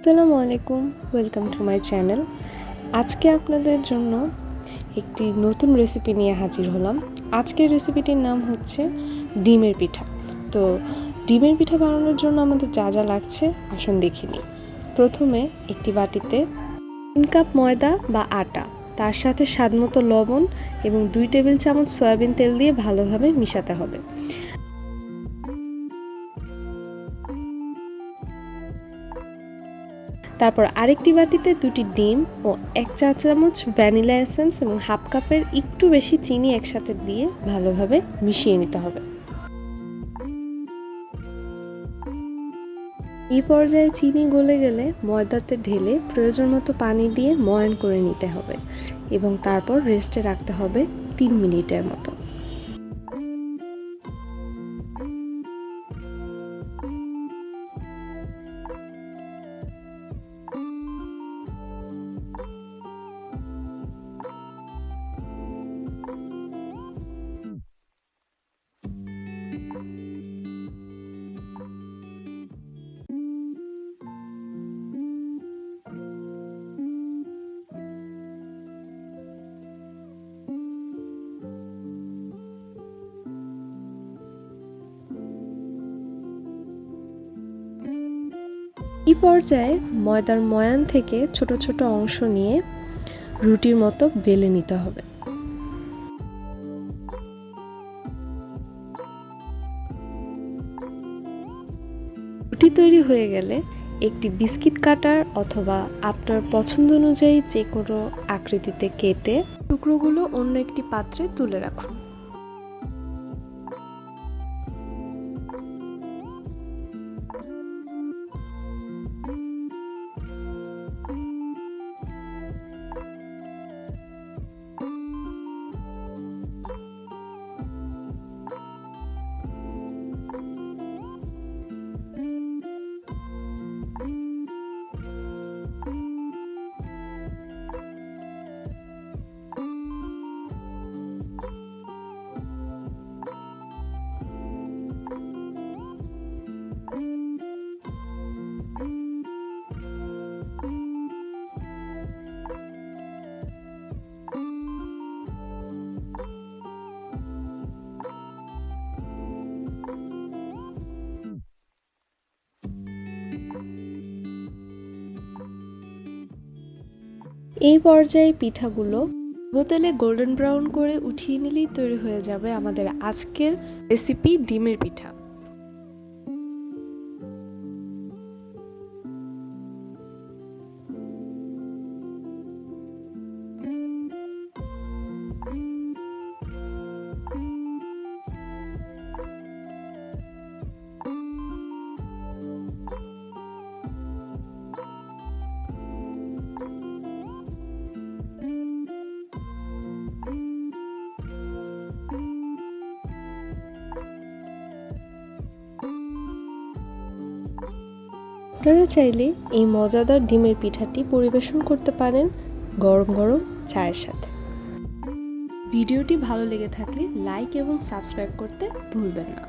আসসালামু আলাইকুম, welcome to my channel. আজকে আপনাদের জন্য একটি নতুন রেসিপি নিয়ে হাজির হলাম। আজকের রেসিপিটির নাম হচ্ছে ডিমের পিঠা। তো ডিমের পিঠা বানানোর জন্য আমাদের যা যা লাগছে আসুন দেখে নিই। প্রথমে একটি বাটিতে 3 কাপ ময়দা বা আটা, তার সাথে স্বাদমতো লবণ এবং 2 টেবিল চামচ সয়াবিন তেল দিয়ে ভালোভাবে মিশাতে হবে। তারপর আরেকটি বাটিতে 2টি ডিম ও 1 চা চামচ ভ্যানিলা এসেন্স এবং হাফ কাপের একটু বেশি চিনি একসাথে দিয়ে ভালোভাবে মিশিয়ে নিতে হবে। এই পর্যায়ে চিনি গলে গেলে ময়দাতে ঢেলে প্রয়োজন মতো পানি দিয়ে ময়ান করে নিতে হবে এবং তারপর রেস্টে রাখতে হবে 3 মিনিটের মতো। এই পর্যায়ে ময়দার ময়ান থেকে ছোট ছোট অংশ নিয়ে রুটির মতো বেলে নিতে হবে। রুটি তৈরি হয়ে গেলে একটি বিস্কিট কাটার অথবা আপনার পছন্দ অনুযায়ী যে কোনো আকৃতিতে কেটে টুকরোগুলো অন্য একটি পাত্রে তুলে রাখুন। এই পর্যায়ে পিঠাগুলো বোতলে গোল্ডেন ব্রাউন করে উঠিয়ে নিলেই তৈরি হয়ে যাবে আমাদের আজকের রেসিপি ডিমের পিঠা। আপনারা চাইলে এই মজাদার ডিমের পিঠাটি পরিবেশন করতে পারেন গরম গরম চায়ের সাথে। ভিডিওটি ভালো লেগে থাকলে লাইক এবং সাবস্ক্রাইব করতে ভুলবেন না।